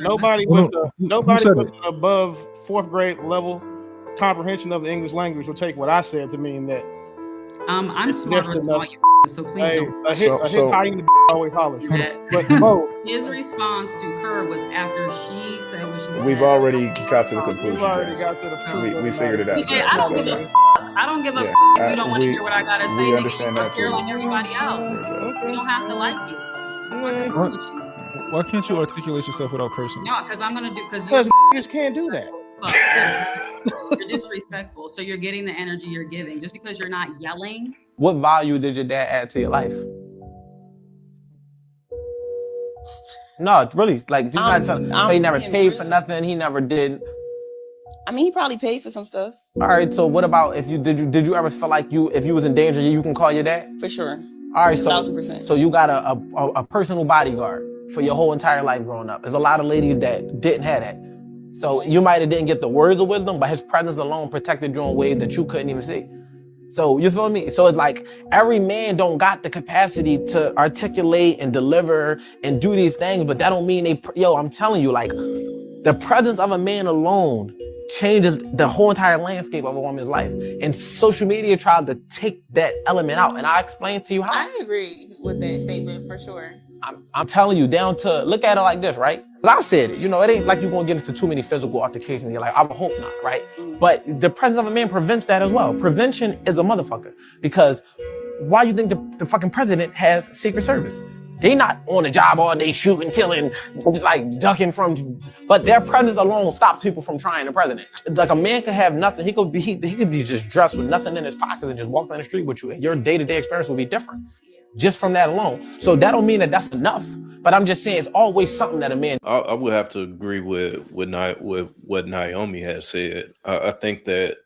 Nobody with an above fourth grade level comprehension of the English language will take what I said to mean that I'm smarter than all you, so please don't. A hit high in the always hollers. But his response to her was after she said what she said. We've already got to the conclusion. We figured it out. I don't give a fuck. I don't give a fuck if you don't want to hear what I gotta say. We understand that too. Like everybody else. You don't have to like it. Why can't you articulate yourself without cursing? No, because I'm gonna do because you just can't do that. You're disrespectful. So you're getting the energy you're giving just because you're not yelling. What value did your dad add to your life? No, it's really like you gotta tell. So he never paid for nothing. He never did. I mean, he probably paid for some stuff. All right. So what about if you did you ever feel like if you was in danger, you can call your dad? For sure. All right. So 1000%. So you got a personal bodyguard for your whole entire life growing up. There's a lot of ladies that didn't have that. So you might have didn't get the words of wisdom, but his presence alone protected you in ways that you couldn't even see. So you feel me? So it's like every man don't got the capacity to articulate and deliver and do these things, but that don't mean I'm telling you, like the presence of a man alone changes the whole entire landscape of a woman's life. And social media tried to take that element out. And I explained to you how. I agree with that statement for sure. I'm telling you, down to look at it like this, right? Because I've said it, it ain't like you're gonna get into too many physical altercations. You're like, I would hope not, right? But the presence of a man prevents that as well. Prevention is a motherfucker. Because why you think the fucking president has Secret Service? They not on the job all day shooting, killing, like ducking from, but their presence alone stops people from trying the president. Like a man could have nothing. He could be just dressed with nothing in his pockets and just walk down the street with you. And your day-to-day experience will be different. Just from that alone. So that don't mean that that's enough. But I'm just saying it's always something that a man. I would have to agree with what Naomi has said. I think that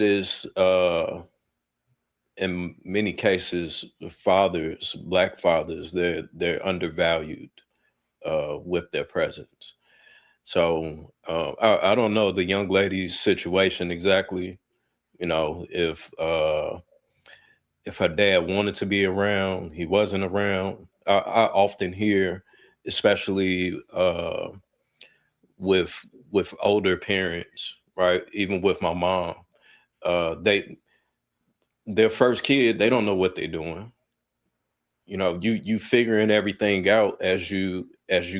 is in many cases Black fathers, they're undervalued with their presence. So I don't know the young lady's situation exactly. If her dad wanted to be around, he wasn't around. I often hear, especially with older parents, right? Even with my mom, their first kid, they don't know what they're doing. You figuring everything out as you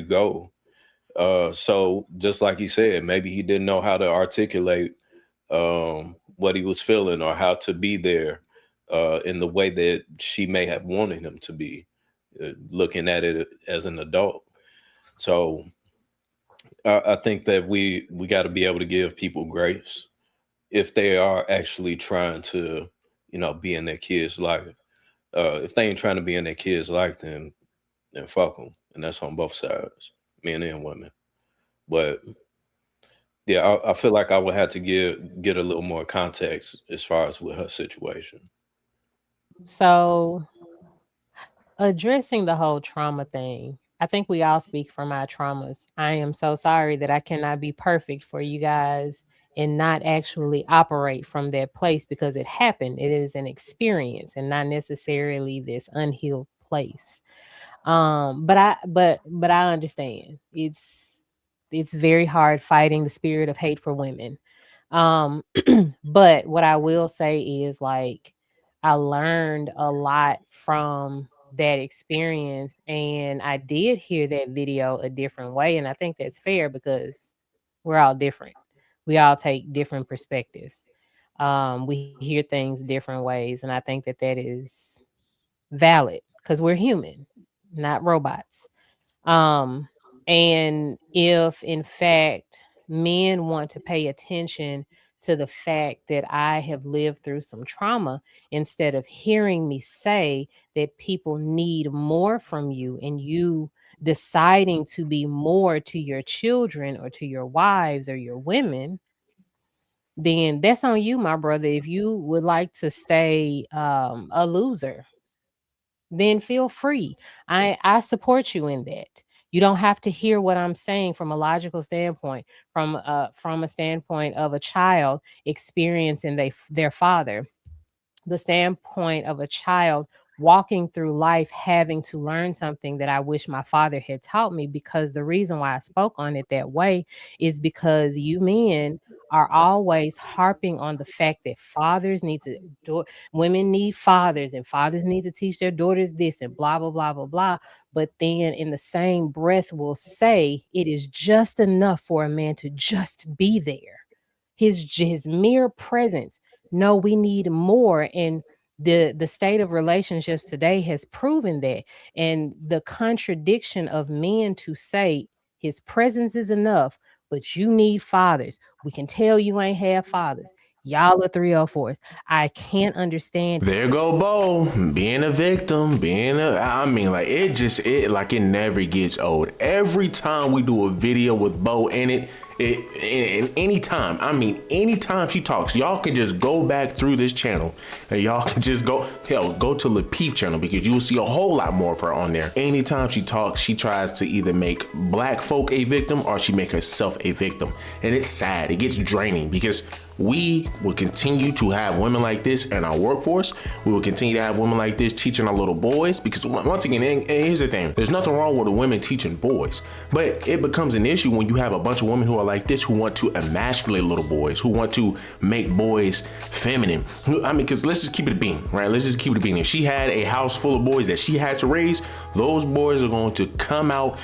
go. So just like he said, maybe he didn't know how to articulate what he was feeling or how to be there. In the way that she may have wanted him to be, looking at it as an adult. So I think that we got to be able to give people grace if they are actually trying to, be in their kids' life. If they ain't trying to be in their kids' life, then fuck them. And that's on both sides, men and women. But yeah, I feel like I would have to get a little more context as far as with her situation. So addressing the whole trauma thing, I think we all speak from our traumas. I am so sorry that I cannot be perfect for you guys and not actually operate from that place because it happened. It is an experience and not necessarily this unhealed place. But I understand. It's very hard fighting the spirit of hate for women. But what I will say is like I learned a lot from that experience, and I did hear that video a different way, and I think that's fair because we're all different. We all take different perspectives. We hear things different ways, and I think that is valid because we're human, not robots. And if in fact men want to pay attention to the fact that I have lived through some trauma, instead of hearing me say that people need more from you and you deciding to be more to your children or to your wives or your women, then that's on you, my brother. If you would like to stay a loser, then feel free. I support you in that. You don't have to hear what I'm saying from a logical standpoint, from a standpoint of a child experiencing their father, the standpoint of a child walking through life having to learn something that I wish my father had taught me, because the reason why I spoke on it that way is because you men are always harping on the fact that fathers need to do, women need fathers, and fathers need to teach their daughters this, and blah blah blah blah blah. But then in the same breath will say it is just enough for a man to just be there, his mere presence. No, we need more. And the state of relationships today has proven that. And the contradiction of men to say his presence is enough, but you need fathers. We can tell you ain't have fathers. Y'all are 304s. I can't understand. There go Bo, being a victim, like it never gets old. Every time we do a video with Bo in it, anytime she talks, y'all can just go back through this channel and y'all can just go to Lapeef channel, because you will see a whole lot more of her on there. Anytime she talks, she tries to either make black folk a victim or she make herself a victim. And it's sad, it gets draining, because we will continue to have women like this in our workforce. We will continue to have women like this teaching our little boys, because once again, and here's the thing, there's nothing wrong with the women teaching boys, but it becomes an issue when you have a bunch of women who are like this, who want to emasculate little boys, who want to make boys feminine. I mean, because let's just keep it a bean, right? Let's just keep it a bean. If she had a house full of boys that she had to raise, those boys are going to come out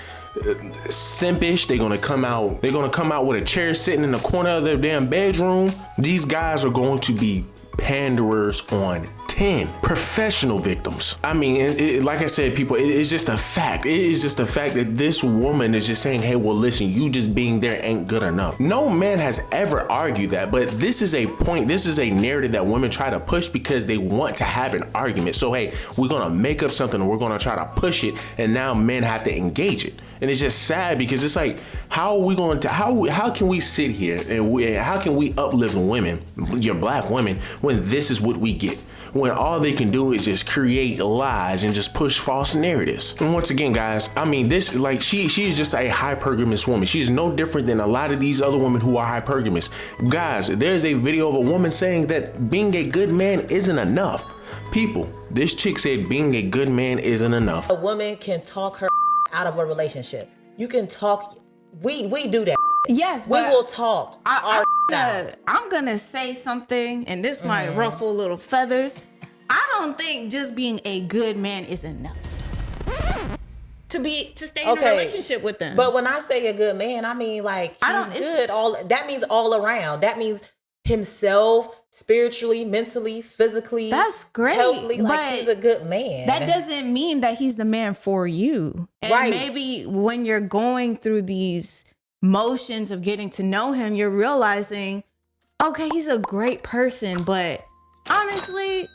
simpish. They're gonna come out with a chair sitting in the corner of their damn bedroom. These guys are going to be panderers on 10 professional victims. I mean, like I said, people, it's just a fact. It is just a fact that this woman is just saying, hey, well, listen, you just being there ain't good enough. No man has ever argued that, but this is a point, this is a narrative that women try to push because they want to have an argument. So, hey, we're gonna make up something and we're gonna try to push it, and now men have to engage it. And it's just sad, because it's like, how are we going to, how can we sit here and how can we uplift women, your black women, when this is what we get? When all they can do is just create lies and just push false narratives. And once again, guys, I mean, this, like, she is just a hypergamous woman. She is no different than a lot of these other women who are hypergamous. Guys, there's a video of a woman saying that being a good man isn't enough. People, this chick said being a good man isn't enough. A woman can talk her out of a relationship. You can talk, we do that. Yes, we will talk. I'm gonna say something, and this might ruffle little feathers. I don't think just being a good man is enough to stay in a relationship with them. But when I say a good man, I mean like he's good. That means all around. That means himself, spiritually, mentally, physically. That's great. Healthily, like he's a good man. That doesn't mean that he's the man for you. And right. Maybe when you're going through these motions of getting to know him, you're realizing, okay, he's a great person, but honestly,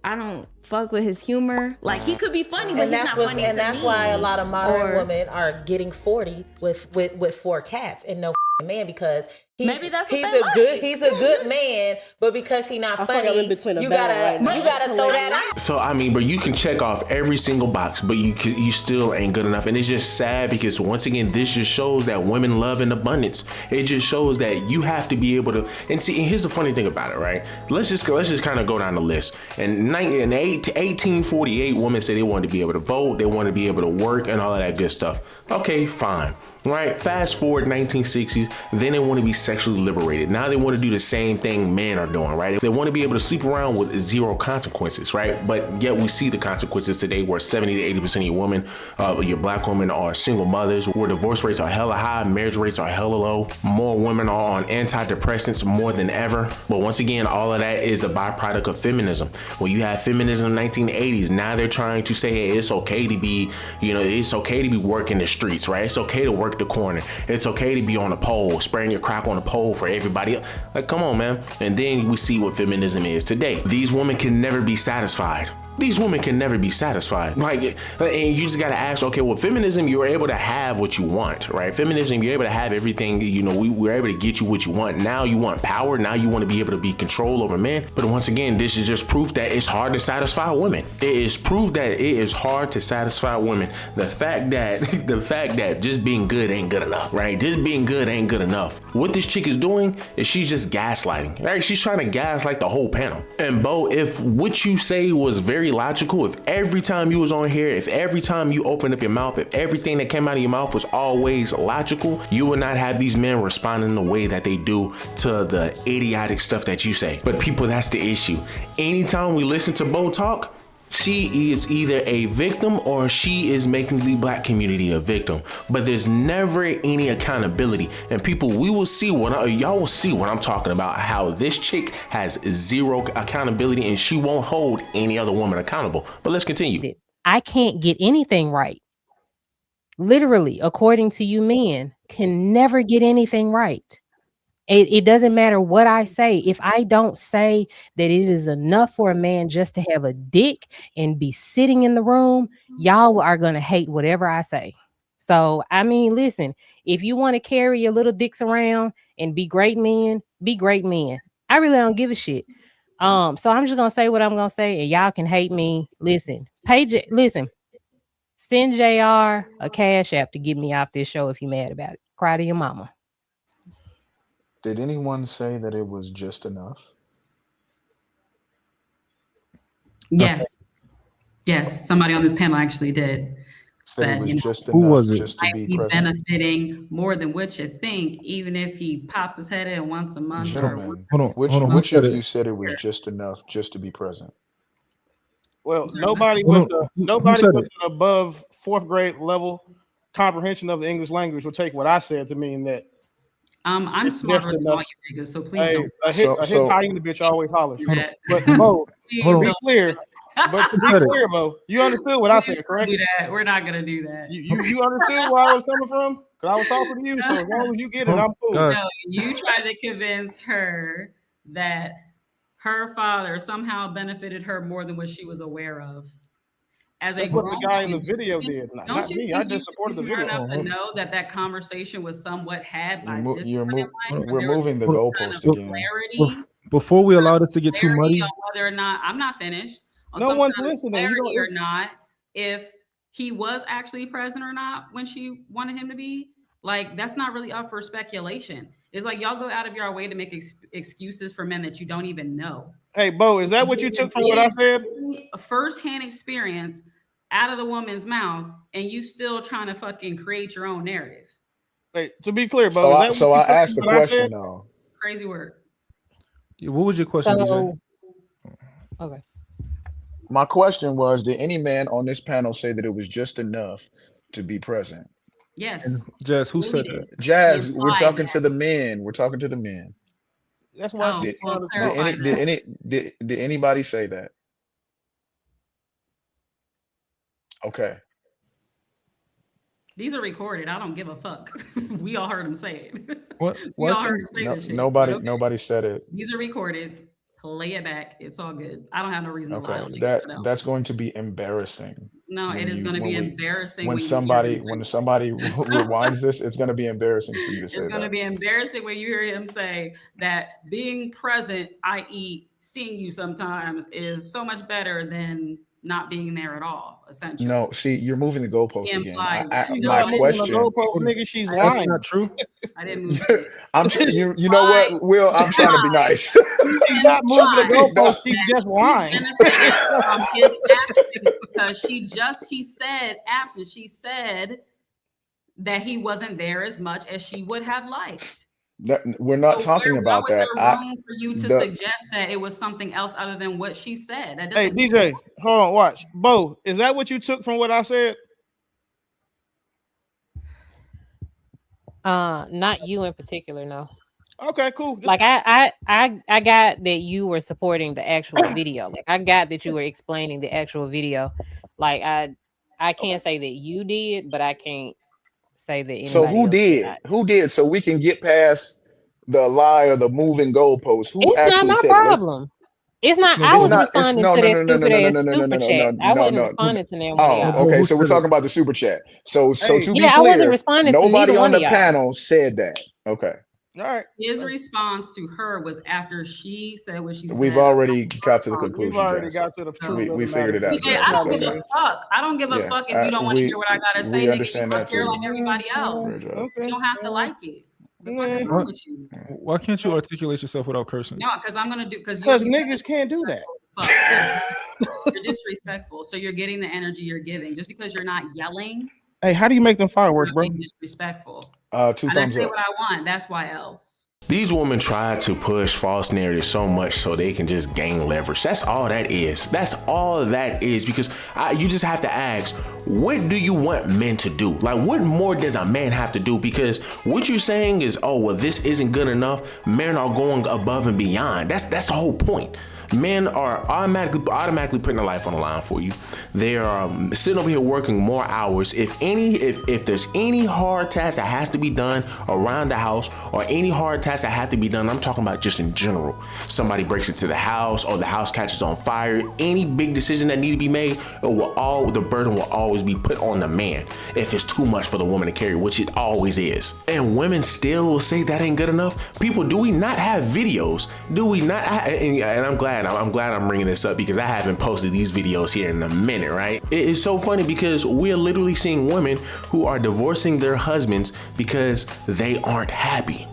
I don't fuck with his humor. Like, he could be funny, but he's not funny to me. And that's why a lot of modern women are getting 40 with 4 cats and no man, because he's a good man, but because he's not funny, you gotta throw that out. So I mean, but you can check off every single box, but you still ain't good enough. And it's just sad, because once again, this just shows that women love in abundance. It just shows that you have to be able to. And see, here's the funny thing about it, right? Let's just kind of go down the list. And in 1848, women said they wanted to be able to vote, they wanted to be able to work, and all of that good stuff. Okay, fine. Right, fast forward 1960s, then they want to be sexually liberated. Now they want to do the same thing men are doing, right? They want to be able to sleep around with 0 consequences, right? But yet we see the consequences today, where 70 to 80% of your women, your black women, are single mothers, where divorce rates are hella high, marriage rates are hella low. More women are on antidepressants more than ever. But once again, all of that is the byproduct of feminism. When you have feminism in the 1980s, now they're trying to say, hey, it's okay to be, it's okay to be working the streets, right? It's okay to work the corner. It's okay to be on a pole, spraying your crack on a pole for everybody else. Like, come on, man. And then we see what feminism is today. These women can never be satisfied. These women can never be satisfied. Like, and you just gotta ask, okay, well, feminism, you're able to have what you want, right? Feminism, you're able to have everything, we're able to get you what you want. Now you want power. Now you want to be able to be control over men. But once again, this is just proof that it's hard to satisfy women. It is proof that it is hard to satisfy women. The fact that just being good ain't good enough, right? Just being good ain't good enough. What this chick is doing is she's just gaslighting, right? She's trying to gaslight the whole panel. And Bo, if what you say was very very logical, if every time you was on here, if every time you opened up your mouth, if everything that came out of your mouth was always logical, you would not have these men responding the way that they do to the idiotic stuff that you say. But people, that's the issue. Anytime we listen to Bo talk, she is either a victim or she is making the black community a victim, but there's never any accountability. And people, we will see y'all will see what I'm talking about, how this chick has zero accountability and she won't hold any other woman accountable. But let's continue. I can't get anything right. Literally, according to you men, can never get anything right. It doesn't matter what I say. If I don't say that it is enough for a man just to have a dick and be sitting in the room, y'all are going to hate whatever I say. So, I mean, listen, if you want to carry your little dicks around and be great men, be great men. I really don't give a shit. So I'm just going to say what I'm going to say and y'all can hate me. Listen, send JR a cash app to get me off this show if you're mad about it. Cry to your mama. Did anyone say that it was just enough? Yes. Yes. Somebody on this panel actually did. Said it was just Who enough was it? just to Might be be present. benefiting more than what you think, even if he pops his head in once a month. Gentlemen, Hold on. which Who said of it? you said it was just enough just to be present? Well, sorry, nobody Hold with on. nobody said with it? an above fourth grade level comprehension of the English language will take what I said to mean that I'm it's smarter just than all enough. you niggas, so please Hey, don't a hit So hyena bitch always hollers. do that. But Bo, Please Hold to on. be don't. clear, Bo, you understood what I Please said, don't correct? do that. We're not gonna do that. You understood where I was coming from? Because I was talking to you, so as long as you get it, I'm cool. Guys, No, you tried to convince her that her father somehow benefited her more than what she was aware of. As a That's what grown the guy in the woman, video did, don't not you me. I think you just should be supported the smart video. enough to know that that conversation was somewhat had by this you're point in life, where we're there was moving the some goalpost kind of again. clarity, before we allow this to get too muddy, on whether or not I'm not finished, on No some one's kind of listening. You clarity or don't. not, if he was actually present or not when she wanted him to be. Like, that's not really up for speculation. It's like y'all go out of your way to make excuses for men that you don't even know. Hey, Bo, is that what you took from what I said? A first-hand experience out of the woman's mouth, and you still trying to fucking create your own narrative. Hey, to be clear, Bo, is that So what you I took asked from the what I said? question though. Crazy word. what was your question, DJ? So, okay. My question was, did any man on this panel say that it was just enough to be present? Yes. And Jazz, who said that? Jazz, He we're implied talking that. to the men. We're talking to the men. That's why Oh, she's well, trying to clarify that. Did anybody say that? Okay. These are recorded. I don't give a fuck. We all heard him say it. What? We all heard him say this shit. Nobody Okay. nobody said it. These are recorded. Play it back. It's all good. I don't have no reason to lie Okay. on niggas. So That's going to be embarrassing. no, it is going to be embarrassing When when you hear him somebody say rewinds this, it's going to be embarrassing for you to say it's going to that. be embarrassing when you hear him say that being present, i.e., seeing you sometimes, is so much better than not being there at all, essentially. No, see, you're moving the goalpost again. She's My not moving question. the goalpost, nigga. She's That's lying. not true. I didn't move it. You know what, Will? I'm trying to be nice. She's not moving the goalpost. She's just lying. Benefited from his absence because she said absence. She said that he wasn't there as much as she would have liked. We're not talking about that. Why was there room for you to suggest that it was something else other than what she said? Hey, DJ, hold on, watch. Bo, is that what you took from what I said? Not you in particular, no. Okay, cool. Like I got that you were supporting the actual video. Like I got that you were explaining the actual video. Like I can't say that you did, but I can't say that anybody So who else did? not. Who did? So we can get past the lie or the moving goalpost. Who It's actually not my said problem. It's not. I was responding to that stupid ass super chat. I wasn't responding to them. Oh, okay. So we're talking about the super chat. So to be yeah, I wasn't clear, responding to nobody neither on one of the y'all. panel said that. Okay. All right. His response to her was after she said what she said. We've already got to the conclusion. We've already Jazz. got to the truth. We figured it out. DJ, I don't give a fuck. I don't give a fuck if you don't want to hear what I gotta say. We Nigga, understand you that care too. like everybody else. You don't have to like it. The fuck is wrong with you? Why can't you articulate yourself without cursing? No, because I'm gonna do because niggas can't do that. You're disrespectful. So you're getting the energy you're giving. Just because you're not yelling. Hey, how do you make them fireworks, bro? Disrespectful. 2 and thumbs I say up. what I want. That's why else. These women try to push false narratives so much so they can just gain leverage. That's all that is. That's all that is, because you just have to ask, what do you want men to do? Like, what more does a man have to do? Because what you're saying is, oh, well, this isn't good enough. Men are going above and beyond. That's the whole point. Men are automatically putting their life on the line for you. They are sitting over here working more hours. If there's any hard task that has to be done around the house, or any hard task that have to be done, I'm talking about just in general. Somebody breaks into the house, or the house catches on fire. Any big decision that need to be made, the burden will always be put on the man if it's too much for the woman to carry, which it always is. And women still will say that ain't good enough. People, do we not have videos? Do we not? And I'm glad I'm bringing this up, because I haven't posted these videos here in a minute, right? It is so funny because we're literally seeing women who are divorcing their husbands because they aren't happy.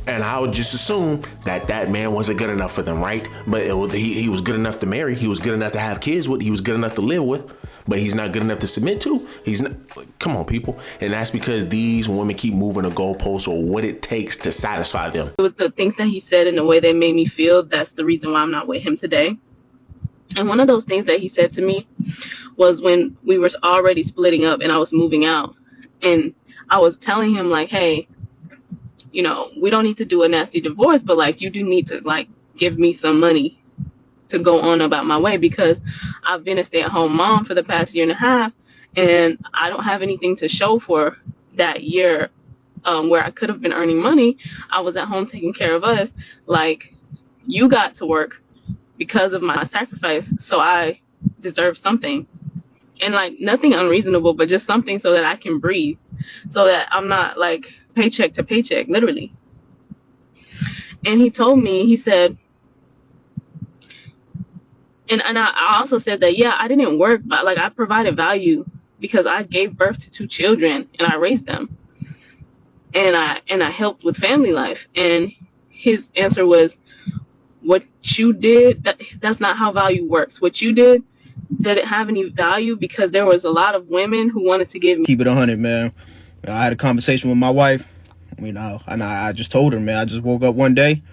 And I would just assume that man wasn't good enough for them, right? But he was good enough to marry. He was good enough to have kids with. He was good enough to live with. But he's not good enough to submit to. He's not. Come on, people. And that's because these women keep moving the goalposts, or what it takes to satisfy them. It was the things that he said in the way that made me feel. That's the reason why I'm not with him today. And one of those things that he said to me was when we were already splitting up and I was moving out. And I was telling him, like, hey, you know, we don't need to do a nasty divorce, but like, you do need to like give me some money to go on about my way, because I've been a stay-at-home mom for the past 1.5 years, and I don't have anything to show for that year where I could have been earning money. I was at home taking care of us. Like, you got to work because of my sacrifice, so I deserve something. And like, nothing unreasonable, but just something so that I can breathe, so that I'm not like paycheck to paycheck, literally. And he told me, he said, and I also said that, yeah, I didn't work, but like, I provided value because I gave birth to 2 children and I raised them, and I helped with family life. And his answer was, what you did, that's not how value works. What you did didn't have any value, because there was a lot of women who wanted to give me. Keep it 100, man. I had a conversation with my wife, you know, and I just told her, man, I just woke up one day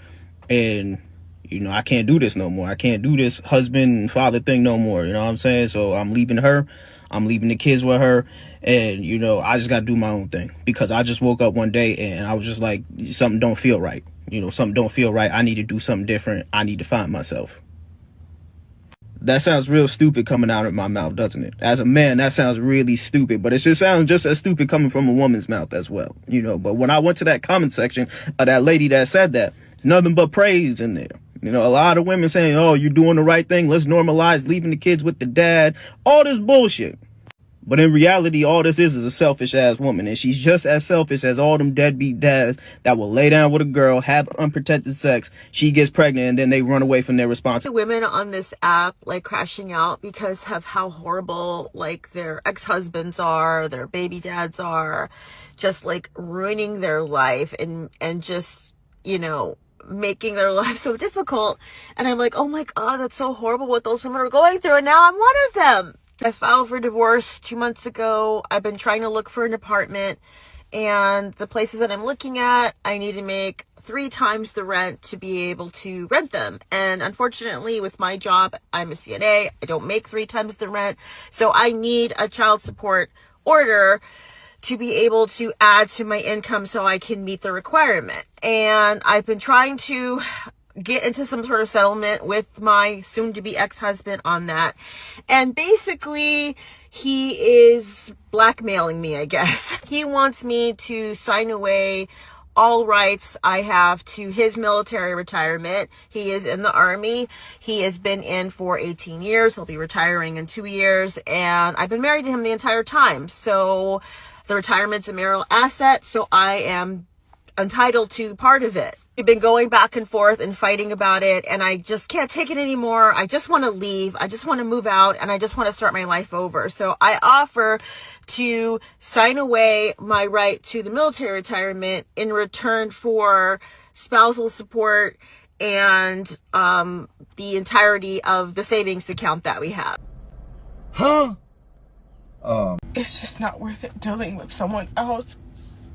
and, you know, I can't do this no more. I can't do this husband and father thing no more. You know what I'm saying? So I'm leaving her. I'm leaving the kids with her. And, you know, I just got to do my own thing, because I just woke up one day and I was just like, something don't feel right. You know, something don't feel right. I need to do something different. I need to find myself. That sounds real stupid coming out of my mouth, doesn't it? As a man, that sounds really stupid, but it just sounds just as stupid coming from a woman's mouth as well, you know. But when I went to that comment section of that lady that said that, there's nothing but praise in there. You know, a lot of women saying, oh, you're doing the right thing. Let's normalize leaving the kids with the dad. All this bullshit. But in reality, all this is a selfish ass woman. And she's just as selfish as all them deadbeat dads that will lay down with a girl, have unprotected sex. She gets pregnant and then they run away from their responsibility. Women on this app like crashing out because of how horrible like their ex-husbands are, their baby dads are, just like ruining their life and just, you know, making their life so difficult. And I'm like, oh my God, that's so horrible what those women are going through. And now I'm one of them. I filed for divorce 2 months ago. I've been trying to look for an apartment, and the places that I'm looking at, I need to make 3 times the rent to be able to rent them. And unfortunately, with my job, I'm a CNA. I don't make 3 times the rent. So I need a child support order to be able to add to my income so I can meet the requirement. And I've been trying to get into some sort of settlement with my soon-to-be ex-husband on that. And basically, he is blackmailing me, I guess. He wants me to sign away all rights I have to his military retirement. He is in the Army. He has been in for 18 years. He'll be retiring in 2 years. And I've been married to him the entire time. So the retirement's a marital asset. So I am entitled to part of it. We've been going back and forth and fighting about it, and I just can't take it anymore. I just want to leave. I just want to move out, and I just want to start my life over. So I offer to sign away my right to the military retirement in return for spousal support and the entirety of the savings account that we have. Huh? It's just not worth it dealing with someone else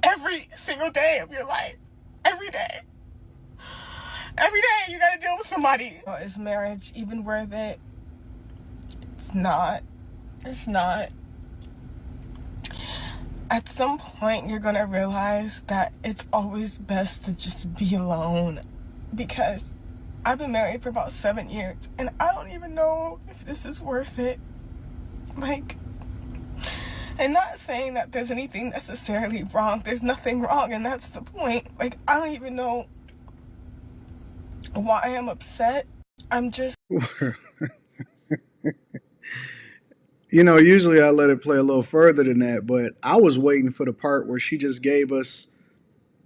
every single day of your life. Every day. Every day you gotta deal with somebody. Is marriage even worth it? It's not. It's not. At some point, you're gonna realize that it's always best to just be alone. Because I've been married for about 7 years, and I don't even know if this is worth it. Like, and not saying that there's anything necessarily wrong. There's nothing wrong, and that's the point. Like, I don't even know why I'm upset. I'm just... You know, usually I let it play a little further than that, but I was waiting for the part where she just gave us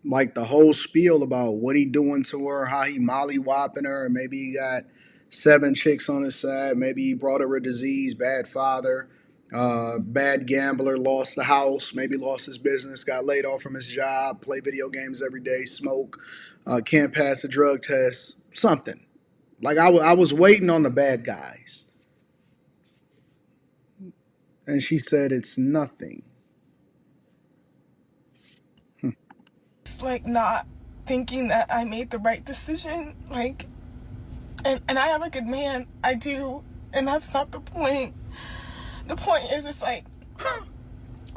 like the whole spiel about what he doing to her, how he molly-whopping her, and maybe he got 7 chicks on his side, maybe he brought her a disease, bad father, bad gambler, lost the house, maybe lost his business, got laid off from his job, play video games every day, smoke, can't pass a drug test, something. Like I was waiting on the bad guys. And she said it's nothing. It's like not thinking that I made the right decision. Like, and I have a good man. I do. And that's not the point. The point is, it's like,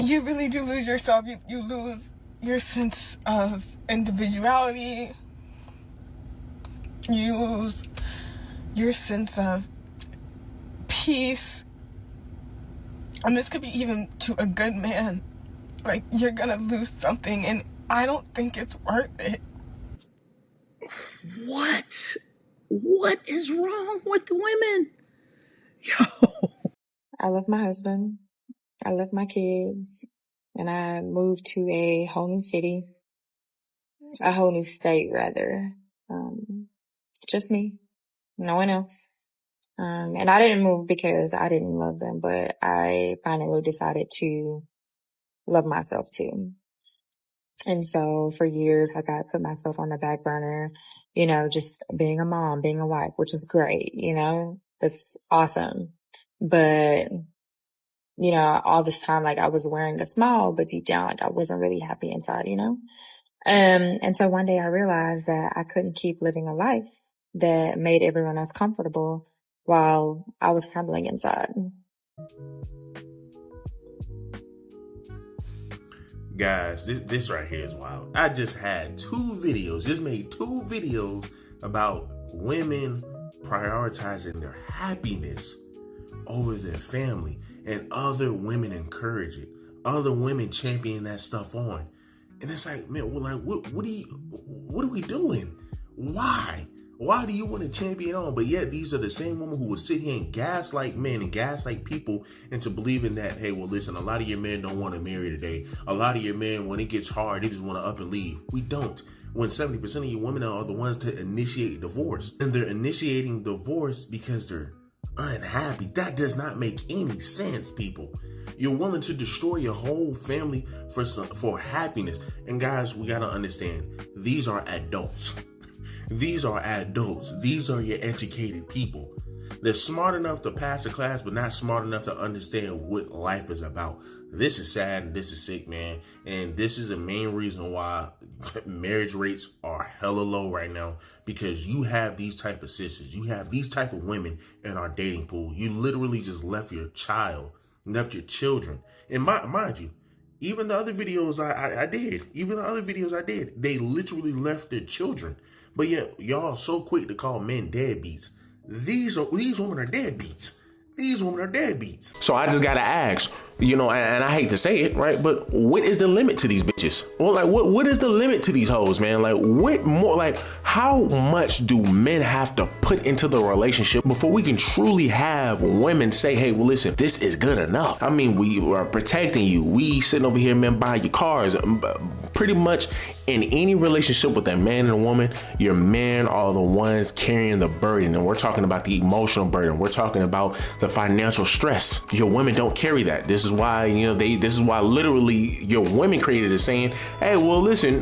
you really do lose yourself. You lose your sense of individuality. You lose your sense of peace. And this could be even to a good man. Like, you're gonna lose something, and I don't think it's worth it. What? What is wrong with the women? I love my husband. I love my kids. And I moved to a whole new city. A whole new state, rather. Just me. No one else. And I didn't move because I didn't love them, but I finally decided to love myself too. And so for years, like, I put myself on the back burner, you know, just being a mom, being a wife, which is great, you know, that's awesome. But, you know, all this time, like, I was wearing a smile, but deep down, like, I wasn't really happy inside, you know? And so one day I realized that I couldn't keep living a life that made everyone else comfortable while I was crumbling inside. Guys, this right here is wild. I just had made two videos about women prioritizing their happiness over their family, and other women encourage it. Other women champion that stuff on. And it's like, man, well, like, what are we doing? Why? Why do you want to champion on? But yet these are the same women who will sit here and gaslight men and gaslight people into believing that, hey, well, listen, a lot of your men don't want to marry today. A lot of your men, when it gets hard, they just want to up and leave. We don't. When 70% of your women are the ones to initiate divorce, and they're initiating divorce because they're unhappy. That does not make any sense, people. You're willing to destroy your whole family for happiness. And guys, we got to understand, these are adults. These are adults. These are your educated people. They're smart enough to pass the class, but not smart enough to understand what life is about. This is sad and this is sick, man. And this is the main reason why marriage rates are hella low right now, because you have these type of sisters. You have these type of women in our dating pool. You literally just left your children. And mind you, even the other videos I did, they literally left their children. But yet, y'all so quick to call men deadbeats. These women are deadbeats. These women are deadbeats. So I just gotta ask, you know, and I hate to say it, right? But what is the limit to these bitches? Well, like, what is the limit to these hoes, man? Like, what more? Like, how much do men have to put into the relationship before we can truly have women say, hey, well, listen, this is good enough? I mean, we are protecting you. We sitting over here, men, buying your cars. Pretty much in any relationship with a man and a woman, your men are the ones carrying the burden. And we're talking about the emotional burden. We're talking about the financial stress. Your women don't carry that. This is why, you know, this is why literally your women created a saying, hey, well, listen,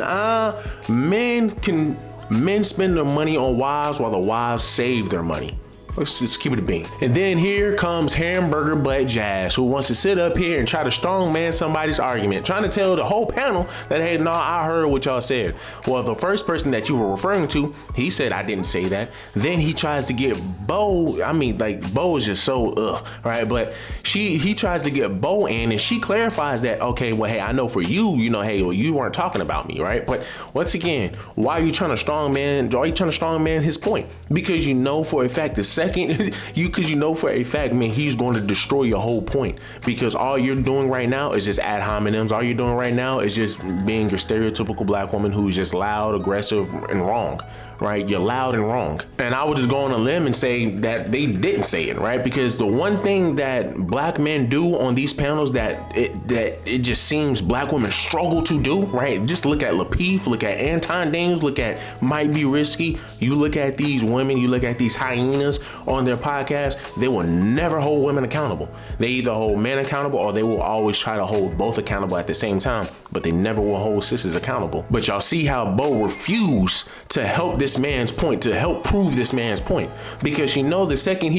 men can Men spend their money on wives while the wives save their money. Let's just keep it a bean. And then here comes hamburger butt Jazz, who wants to sit up here and try to strongman somebody's argument, trying to tell the whole panel that, hey, no, I heard what y'all said. Well, the first person that you were referring to, he said, I didn't say that. Then he tries to get Bo, I mean, like, Bo is just so, right? But he tries to get Bo in, and she clarifies that, okay, well, hey, I know for you, you know, hey, well, you weren't talking about me, right? But once again, why are you trying to strongman his point? Because you know for a fact, because you know for a fact, man, he's going to destroy your whole point, because all you're doing right now is just ad hominems. All you're doing right now is just being your stereotypical black woman who's just loud, aggressive, and wrong, right? You're loud and wrong. And I would just go on a limb and say that they didn't say it, right? Because the one thing that black men do on these panels that it just seems black women struggle to do, right? Just look at Lapeef, look at Anton Dames, look at Might Be Risky. You look at these women, you look at these hyenas on their podcast, they will never hold women accountable. They either hold men accountable or they will always try to hold both accountable at the same time, but they never will hold sisters accountable. But y'all see how Bo refused to help this man's point, to help prove this man's point, because you know the second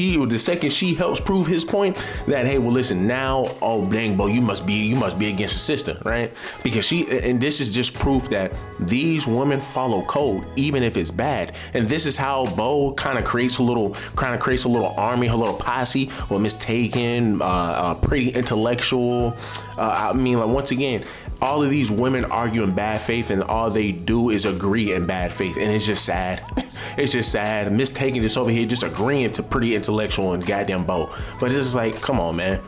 she helps prove his point, that, hey, well, listen, now, oh dang, Bo, you must be against the sister, right? Because and this is just proof that these women follow code even if it's bad. And this is how Bo kind of creates a little army, her little posse with Miss Taken, Pretty Intellectual. I mean, like, once again, all of these women argue in bad faith, and all they do is agree in bad faith, and it's just sad. It's just sad. Miss Taken just over here just agreeing to Pretty Intellectual and goddamn Bo. But it's just like, come on, man.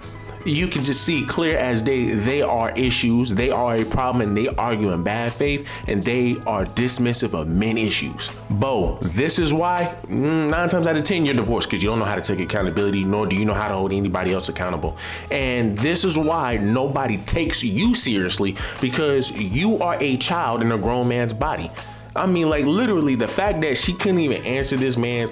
You can just see clear as day, they are issues, they are a problem, and they argue in bad faith, and they are dismissive of men issues. Bo, this is why 9 times out of 10 you're divorced, because you don't know how to take accountability, nor do you know how to hold anybody else accountable. And this is why nobody takes you seriously, because you are a child in a grown man's body. I mean, like, literally, the fact that she couldn't even answer this man's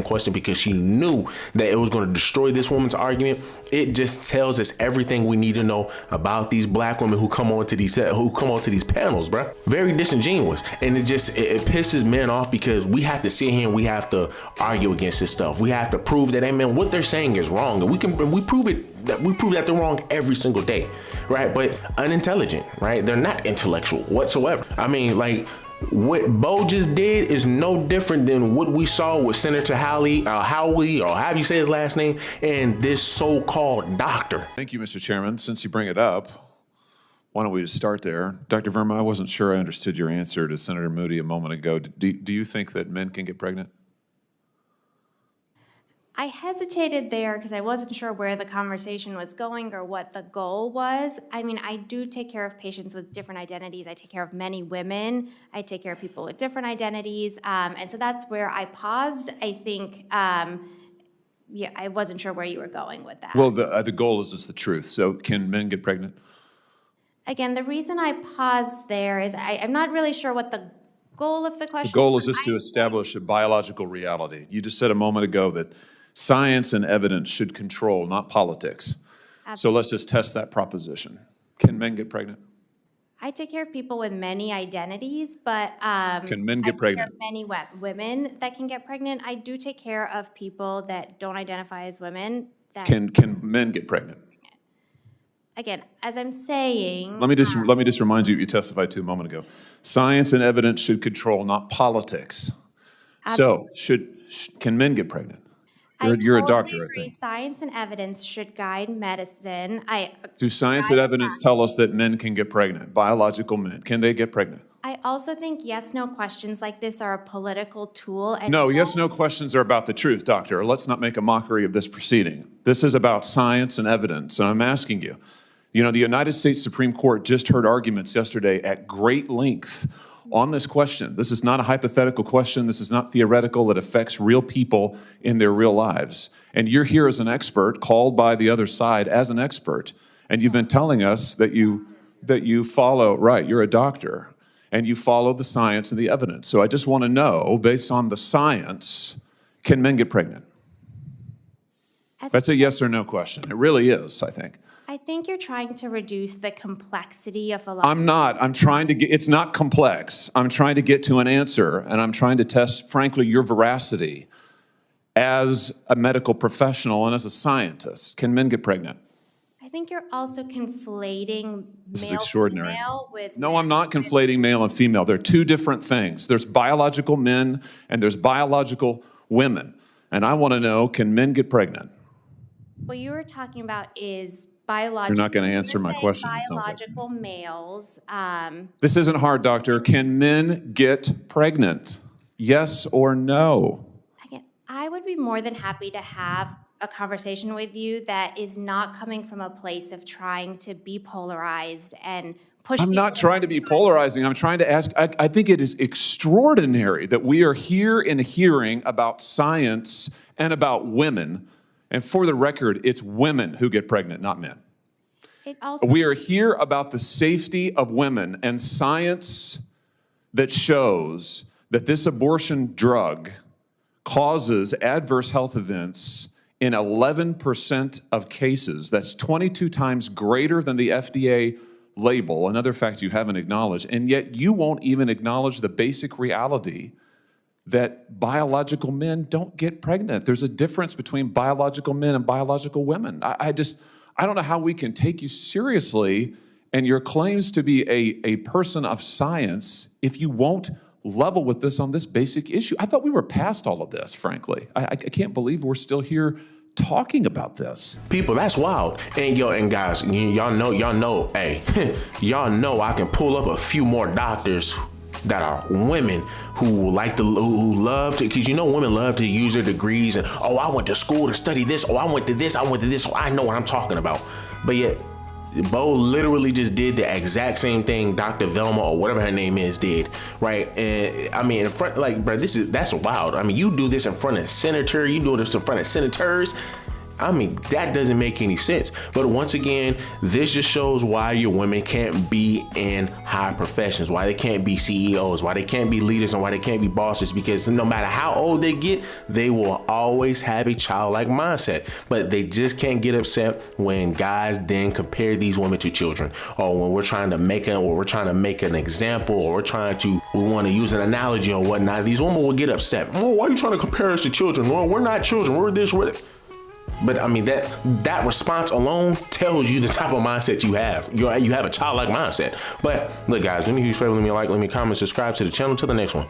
question because she knew that it was going to destroy this woman's argument, it just tells us everything we need to know about these black women who come onto these panels, bruh. Very disingenuous, and it pisses men off, because we have to sit here and we have to argue against this stuff. We have to prove that, hey, man, what they're saying is wrong, and we prove that they're wrong every single day, right? But unintelligent, right? They're not intellectual whatsoever. I mean, like, what Bo just did is no different than what we saw with Senator Howley, or however you say his last name, and this so-called doctor. Thank you, Mr. Chairman. Since you bring it up, why don't we just start there? Dr. Verma, I wasn't sure I understood your answer to Senator Moody a moment ago. Do you think that men can get pregnant? I hesitated there because I wasn't sure where the conversation was going or what the goal was. I mean, I do take care of patients with different identities. I take care of many women. I take care of people with different identities. And so that's where I paused. I think, I wasn't sure where you were going with that. Well, the goal is just the truth. So can men get pregnant? Again, the reason I paused there is I'm not really sure what the goal of the question is. The goal is just to establish a biological reality. You just said a moment ago that science and evidence should control, not politics. Absolutely. So let's just test that proposition. Can men get pregnant? I take care of people with many identities, but can men get pregnant? I take care of many women that can get pregnant. I do take care of people that don't identify as women. That can men get pregnant? Again, as I'm saying, let me just remind you what you testified to a moment ago. Science and evidence should control, not politics. Absolutely. So can men get pregnant? You're a doctor, agree. I think. Science and evidence should guide medicine. Do science and evidence tell us that men can get pregnant? Biological men, can they get pregnant? I also think yes/no questions like this are a political tool. And no, yes/no questions are about the truth, doctor. Let's not make a mockery of this proceeding. This is about science and evidence, and I'm asking you. You know, the United States Supreme Court just heard arguments yesterday at great length on this question. This is not a hypothetical question. This is not theoretical. It affects real people in their real lives. And you're here as an expert, called by the other side as an expert. And you've been telling us that you follow, right, you're a doctor, and you follow the science and the evidence. So I just want to know, based on the science, can men get pregnant? That's a yes or no question. It really is, I think. I think you're trying to reduce the complexity of a lot. I'm not. I'm trying to get, it's not complex. I'm trying to get to an answer, and I'm trying to test, frankly, your veracity as a medical professional and as a scientist. Can men get pregnant? I think you're also conflating This is male extraordinary. female with No, I'm not conflating male and female. They're two different things. There's biological men and there's biological women. And I want to know, can men get pregnant? what you were talking about is biological. You're not going to answer my question, it sounds like. Biological males. This isn't hard, doctor. Can men get pregnant? Yes or no? Again, I would be more than happy to have a conversation with you that is not coming from a place of trying to be polarized and push. I'm not trying to be polarizing. I'm trying to ask, I think it is extraordinary that we are here in a hearing about science and about women. And for the record, it's women who get pregnant, not men. It also, We are here about the safety of women and science that shows that this abortion drug causes adverse health events in 11% of cases. That's 22 times greater than the FDA label, another fact you haven't acknowledged, and yet you won't even acknowledge the basic reality that biological men don't get pregnant. There's a difference between biological men and biological women. I don't know how we can take you seriously and your claims to be a person of science if you won't level with this on this basic issue. I thought we were past all of this, frankly. I can't believe we're still here talking about this. People, that's wild. And guys, y'all know, hey, y'all know I can pull up a few more doctors that are women who love to, because women love to use their degrees and, oh, I went to school to study this, oh, I went to this, so I know what I'm talking about. But yet, Bo literally just did the exact same thing Dr. Velma or whatever her name is did, right? And I mean, in front, like, bro, that's wild. I mean, you do this in front of senators, you do this in front of senators. I mean, that doesn't make any sense. But once again, this just shows why your women can't be in high professions, why they can't be CEOs, why they can't be leaders, and why they can't be bosses, because no matter how old they get, they will always have a childlike mindset. But they just can't get upset when guys then compare these women to children, or when we're trying to make an example, or we want to use an analogy or whatnot. These women will get upset. Oh, why are you trying to compare us to children? Well, we're not children. We're this, we're that. But I mean, that response alone tells you the type of mindset you have. You have a childlike mindset. But look, guys, let me huge favor, let me like, let me comment, subscribe to the channel. Till the next one.